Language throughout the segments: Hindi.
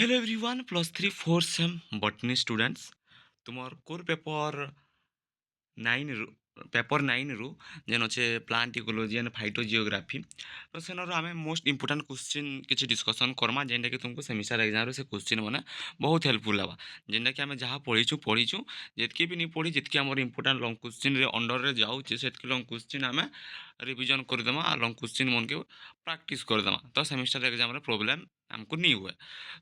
Hello everyone +3 4 same botany students तुमर कोर पेपर 9 रु पेपर 9 रु जेन अच्छे प्लांट इकोलॉजी एंड फाइटोजियोग्राफी तो सेनर आम मोस्ट इंपोर्टाट क्वेश्चन किसी डिस्कसन करमा जेनटा कि तुमको सेमिस्टर एग्जाम से क्वेश्चन मैंने बहुत हेल्पफुल हवा जेनटा कि आम जहाँ पढ़ीचु जितकी भी नहीं पढ़ी जितकी आम इंपोर्टाट लंग क्वेश्चन अंडर रे जाऊँचे से लंग क्वेश्चन आम रिविजन करदेमा आ लंग क्वेश्चन मन के प्राक्ट करदेमा तो सेमिस्टर एग्जाम प्रोब्लेम आमको नहीं हुए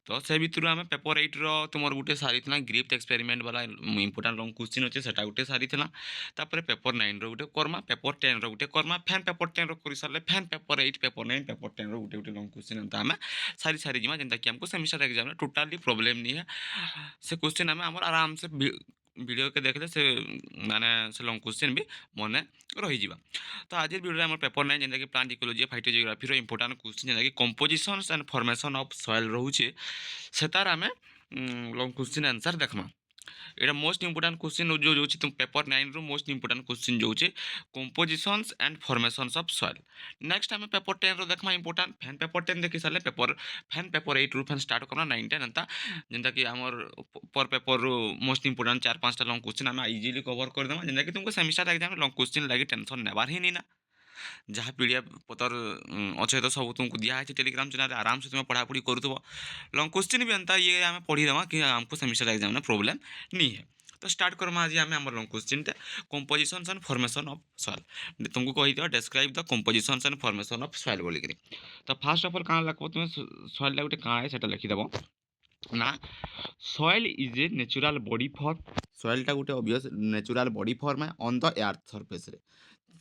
तो से भितर आम पेपर 8 तुम गोटे सारी ग्रिप्ट एक्सपेरिमेंट वाला इंपोर्टाट लंग क्वेश्चन अच्छे से गोटे सारी तापर पेपर 9 गोटे करमा पेपर 10 गोटे करमा फैन पेपर 10 कर सारे फैन पेपर 8 पेपर 9 पेपर 10 गोटे गोटे लंग क्वेश्चन आम सारी सारी जिमा जेनता कि आमको सेमिस्टर एग्जाम टोटाली प्रोब्लेम नहीं है से क्वेश्चन आम आराम से वीडियो के देखले से माने से लंग क्वेश्चन भी मन रही तो आज वीडियो आम पेपर 9 जेनता कि plant ecology phytogeography important question जेनता कि composition and formation of soil रोचे से तार आम लंग क्वेश्चन आंसर देखमा এটা মোস্ট ইম্পর্টাট কোশ্চিন जो जो तुम पेपर 9 रू मोस्ट इम्पोर्टाट क्वेश्चन जो compositions and formations of soil next आम पेपर 10 रो देखमा इम्पोर्टाट फैन पेपर 10 देखी सारे पेपर फैन पेपर 8 रू फैन स्टार्ट करना 9 10 एंता जेनता कि आमर पर पेपर रू मोस्ट इम्पोर्टाट 4 5 टा लॉन्ग क्वेश्चन आम इजीली कवर कर देमा जेनता कि तुमको सेमिस्टर एग्जाम लॉन्ग क्वेश्चन लगी टेंशन नेबार ही नहीं ना जहाँ पीडीएफ पतर अच्छे तो सब तुमको दिया है टेलीग्राम चैनल आराम से तुम्हें पढ़ापढ़ी करूब लॉन्ग क्वेश्चन भी एंता ये आम पढ़ीदेमा कि आमको सेमिस्टर एग्जाम में प्रोब्लेम नहीं है तो स्टार्ट करमा आज आम आम long question compositions and formation of soil तुमको कही दिया describe the compositions and formation of soil बोलिक तो फास्ट ऑफ ऑल कहाँ लग तुम सॉइल गोटे कहाँ है लिखिदेव ना soil is a natural body form सॉइलटा गोटे ऑब्वियस नेचुरल बॉडी फॉर्म है ऑन द अर्थ सरफेस रे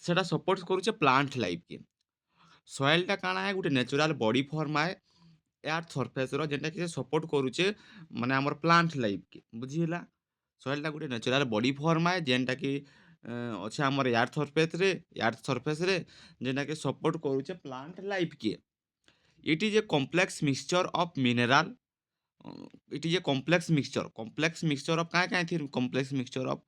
सेटा सपोर्ट करुचे प्लांट लाइफ के सॉइलटा काଣା है गोटे नेचुरल बॉडी फॉर्म है अर्थ सरफेस रो जेनटा कि सपोर्ट करुचे माने हमर प्लांट लाइफ के बुझिला सॉइलटा गोटे नेचुरल बॉडी फॉर्म है जेनटा कि अच्छे हमर अर्थ सरफेस रे जेनटा कि सपोर्ट करुचे प्लांट लाइफ के it is a complex mixture of mineral it is a complex mixture of क्या थी complex mixture of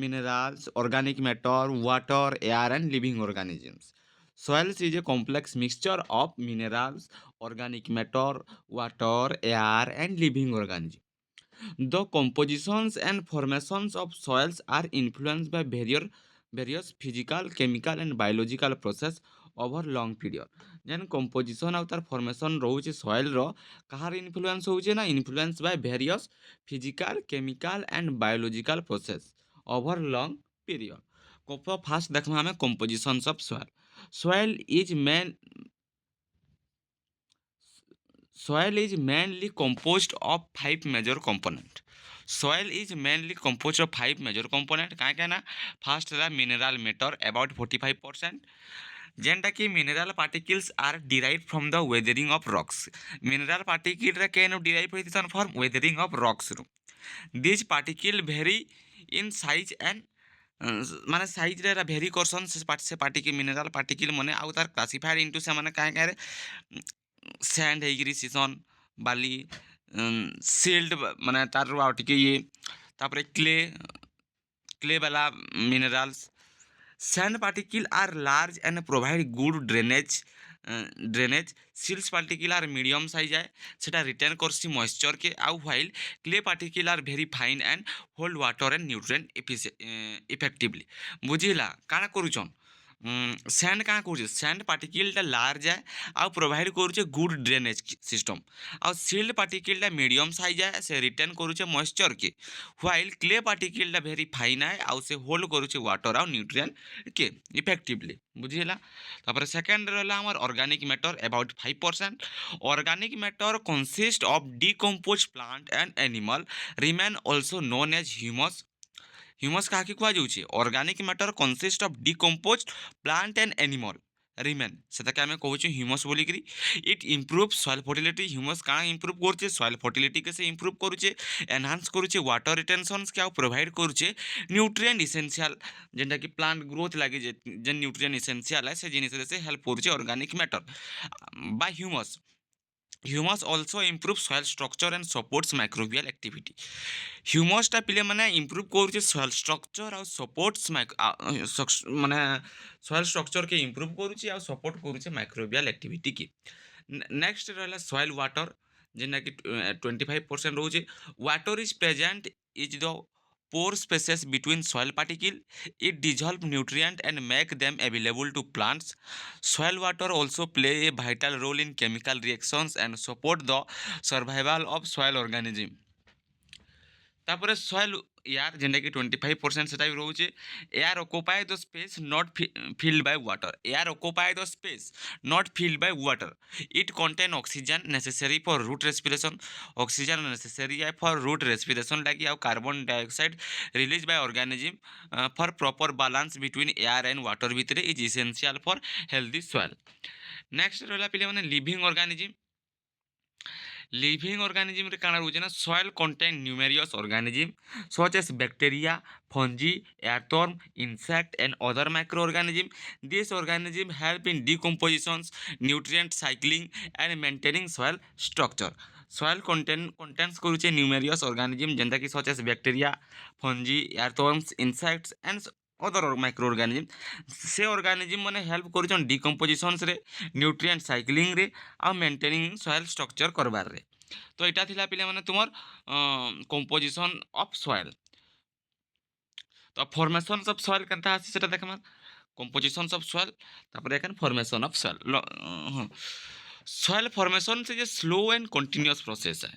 minerals organic matter water air and living organisms soils is a complex mixture of minerals organic matter water air and living organisms the compositions and formations of soils are influenced by various physical chemical and biological process over long period gen composition आउ तार फॉर्मेशन रोचे सॉइल रो कहार इन्फ्लुएंस होचे ना influence by various physical chemical and biological process over long period first देखमा हमें compositions of soil soil is man soil is mainly composed of 5 major component soil is mainly composed of 5 major component क्या ना फर्स्ट है मिनरल मैटर अबाउट 45% जेनटा कि mineral particles are derive from the weathering of rocks mineral particle can derive होती फ्रॉम वेदरिंग ऑफ रॉक्स रू this particle vary in size and माने साइज रे भेरी करसन से पार्टिकल मिनरल पार्टिकल माने आउ तार क्लासिफाइड इनटू से माने काहे सैंड ହେଇକିରି सीसन बाली सिल्ड माने तार आउ टिके ये तापरे क्ले वाला minerals sand particle are large and provide good drainage silts particle are medium size है सेटा रिटेन करसी मॉइस्चर के आउ while clay particle are very fine and hold water and nutrient effectively बुझिला काଣା करूछन सैंड क्या कर सैंड पार्टिकलटा लार्ज है आउ प्रोवाइड करुचे गुड ड्रेनेज सिस्टम आउ सिल्ड पार्टिकलटा मीडियम साइज है से रिटेन करुचे मॉइस्चर के व्हाइल क्ले पार्टिकलटा वेरी फाइन है आउ से होल्ड करुचे वाटर आउ न्यूट्रिएंट के इफेक्टिवली बुझिला तापर सेकेंड रहा हमार organic matter about 5% organic matter consist of decompose plant and animal remain also known as humus humus क्या कहुचे organic matter consist of decomposed plant and animal remain से आम कहूँ ह्यूमस बोलिकी it improve soil fertility humus क्या इम्प्रूव करुचे सॉइल फर्टिलिटी के से इम्प्रूव करुचे एनहांस करुचे वाटर रिटेंशन क्या प्रोवाइड करुचे न्यूट्रिएंट इसेंशियल जेनटा कि प्लांट ग्रोथ लगे जेन न्यूट्रिएंट इसेंशियल है से जिन से हेल्प करुचे organic matter by humus humus also improve soil structure and supports microbial activity ह्यूमसटा पिले माने इम्प्रूव करुचे सॉइल स्ट्रक्चर और सपोर्ट्स माने सॉइल स्ट्रक्चर के इम्प्रूव करुचे और सपोर्ट करुचे माइक्रोबियल एक्टिविटी की नेक्स्ट रहा सॉइल वाटर जेनटा कि 25% रोचे। Water is present is the pore spaces between soil particle. It dissolve nutrient and make them available to plants. Soil water also play a vital role in chemical reactions and support the survival of soil organism. ତାପରେ ସଏଲ୍ ଏୟାର ଯେନ୍ଟାକି 25% ସେଟା ବି ରହୁଛେ। Air occupy the space not filled by water. Air occupy the space not filled by water. It contain oxygen necessary for root respiration. Oxygen necessary ଏ ଫର୍ ରୁଟ୍ ରେସ୍ପିରେସନ୍ ଲାଗି ଆଉ carbon dioxide release by organism for proper balance between air and water ଭିତରେ is essential for healthy soil. Next ରହିଲା ପିଲାମାନେ ଲିଭିଂ ଅର୍ଗାନିଜିମ୍। Living organism रे काଣା रहुचे ना soil contain numerous organism such as bacteria, fungi, earthworm, insect and other microorganism. These organism help in decompositions, nutrient cycling and maintaining soil structure. Soil contains करुचे numerous organism जेनता कि such as bacteria, fungi, earthworms, insects and other microorganism. से organism माने help करुचन decompositions रे, nutrient cycling रे ଆଉ maintaining soil structure करबार रे। तो यहाँ थिला पिले माने तुमर कंपोजिशन ऑफ सॉइल। तो फॉर्मेशन ऑफ सॉइल केनता आसी सेटा देखमा। कंपोजिशन ऑफ सॉइल तापर एखन formation of soil. Soil formation से जे स्लो एंड कंटिन्यूअस प्रोसेस है।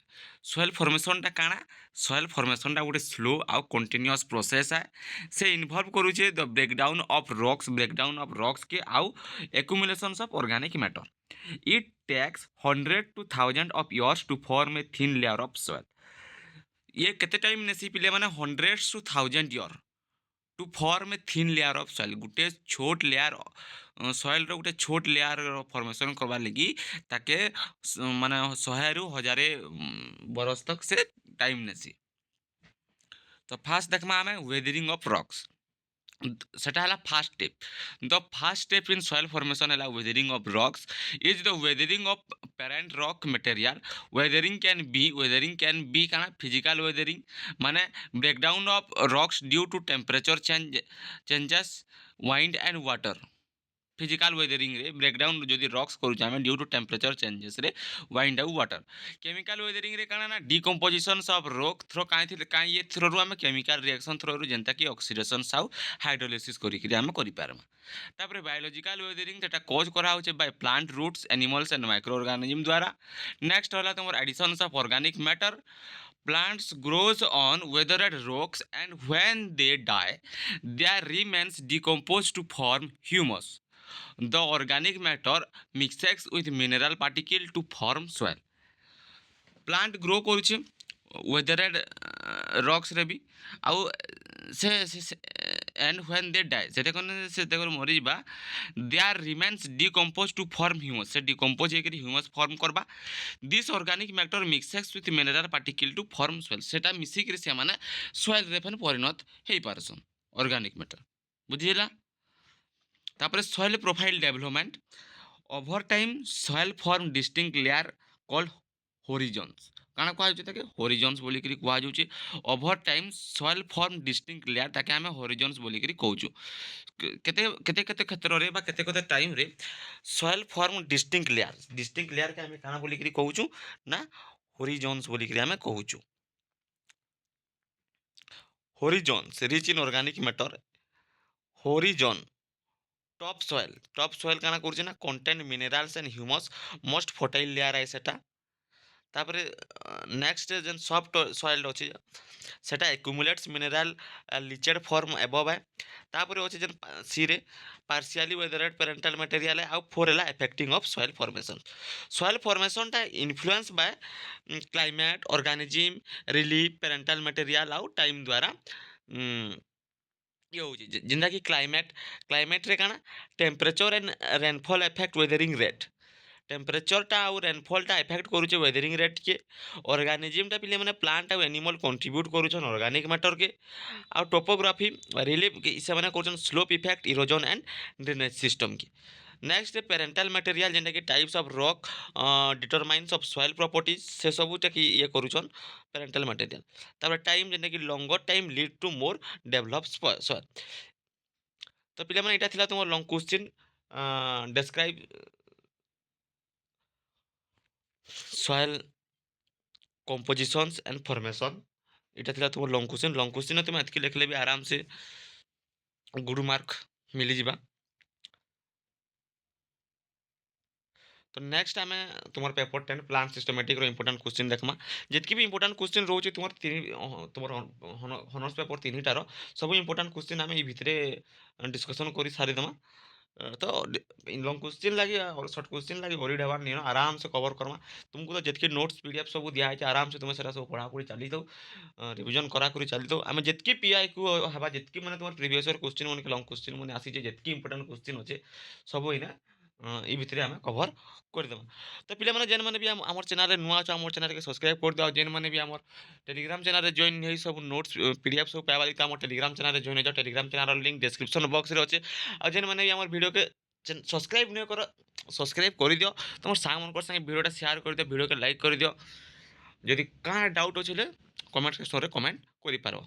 सॉइल फॉर्मेशन टा काना, सॉइल फॉर्मेशन टा गोटे स्लो आउ कंटिन्यूअस प्रोसेस है। से इन्वॉल्व करूचे द ब्रेकडाउन ऑफ रॉक्स के आउ accumulation of organic matter. It takes 100 to 1000 of years to form a thin layer of soil. ये केते टाइम नेसी पिले माने 100 to 1000 year to form a thin layer of soil. गुटे छोट लेयर सॉइल रो गुटे छोट लेयर फॉर्मेशन करबा लगी ताके माने 100 रु 1000 बरस तक से टाइम नेसी। तो फास्ट देखमा हमें वेदरिंग ऑफ रॉक्स। सेटा हला first step. The first step in soil formation हला weathering of rocks is the weathering of parent rock material. Weathering can be काना फिजिकल वेदरिंग माने breakdown of rocks due to temperature changes wind and water. Physical weathering रे ब्रेकडाउन जदि रॉक्स करूचे आमे ड्यू टू टेम्परेचर चेंजेस रे वाइंड आउ वाटर। केमिकल वेदरिंग रे काना ना डिकम्पोजिशन ऑफ रॉक थ्रो काई ये थ्रो रु आमे केमिकल रिएक्शन थ्रो रु जेंता कि ऑक्सीडेशन आउ हाइड्रोलिसिस करी कि आमे करि पारमा। तापर बायोलॉजिकल वेदरिंग तेटा कोज करा होचे by plant roots animals and microorganism द्वारा। नेक्स्ट होला तमर addition of organic matter. Plants grows on weathered rocks and when they die, their remains decompose to form humus. The organic matter mixes with mineral particle to form soil. Plant grow କରୁଛେ weathered rocks ରେ ବି ଆଉ ସେ and when they die ସେଟା କନେ ସେ देखो मरिबा their remains decompose to form humus। से decompose ହେଇकରି humus form करबा। This organic matter mixes with mineral particle to form soil। सेटा मिसिकरी से माने soil रे फन परिणत हेई पारसन organic matter। बुझिला। तापर soil profile development. Over time soil form distinct layer called horizons. काना कुआ जाउचे ताके होरिजॉन्स बोली करी कुआ जाउचे। Over time soil form distinct layer ताके हमें होरिजॉन्स बोली करी कहउछु। केते केते केते क्षेत्र रे बा केते केते टाइम रे सॉइल फॉर्म डिस्टिंक्ट लेयर के हमें काना बोली करी कहउछु ना होरिजॉन्स बोली करी हमें कहउछु। Horizons rich in organic matter. Horizon top soil काना करछे ना contain minerals and humus most fertile layer है सेटा। तापरे नेक्स्ट जेन सॉफ्ट सॉइल अछि सेटा accumulates mineral leached form above है। तापरे अछि जेन सी रे पार्शियली वेदरेड पेरेंटल मटेरियल है आ फोर है affecting of soil formation. Soil formation टा influence by climate organism relief parental material आ टाइम द्वारा ये होची जिंदा कि क्लाइमेट रे काना temperature and rainfall effect weathering rate. Temperature टा और रेनफॉल टा इफेक्ट करूचे वेदरिंग रेट के। ऑर्गेनिज्म टा पिले माने प्लांट और एनिमल कंट्रीब्यूट करूछन ऑर्गेनिक मैटर के। आ टोपोग्राफी रिलीफ के इसे माने करूछन slope effect erosion and drainage system के। नेक्स्ट पेरेंटल मटेरियल जेंटा कि types of rock determines of soil properties से सबूटा कि ये करूछन पेरेंटल मटेरियल। तापर टाइम जेंटा कि longer time lead to more develop soil. तो पिला माने एटा थिला तुम long question describe soil compositions and formation इटा थिला तुम लंग क्वेश्चन तुम एतकी लिखले भी आराम से गुड मार्क मिली जिबा। तो नेक्स्ट आम तुम paper 10 plant systematic important question देखमा जितकी भी इंपोर्टाट क्वेश्चन रोचे तुम तुम हनर्स पेपर 3टार सब इंपोर्टाट क्वेश्चन आम भितर डिस्कसन कर सारीदमा। तो लंग क्वेश्चन लगे और सर्ट क्वेश्चन लगे ओरी ढाबार नहीं आराम से कवर करमा। तुमको तो जितके नोट्स पीडीएफ सब दिया है आराम से तुम से सब पढ़ापढ़ी चली दो रिविजन करा करी चली दो आम जितकी पीआई को हवा जितकी मैंने तुम प्रीवियस ईयर क्वेश्चन मन लंग क्वेश्चन मैंने आसी जितकी इंपोर्टाट क्वेश्चन अच्छे सब इना ये भितर आम कवर करदेमा। तो पिला मैंने जेन मैंने भी आम चैनल नुआ अच्छा आम चैनल के सब्सक्राइब कर दिया जेन मैंने भी आम टेलीग्राम चैनल जॉइन है सब नोट्स पीडीएफ सब पाइबा तो आम टेलीग्राम चैनल जॉइन हो Telegram channel link description box रे अच्छे आ जेन मैंने भी आम वीडियो के सब्सक्राइब नहीं कर सब्सक्राइब कर दियो तुम सांग मन संगे वीडियोटा शेयर कर दियो वीडियो के लाइक कर दियो जदि कहाँ डाउट अच्छे कमेंट सेक्शन में कमेंट कर पारो।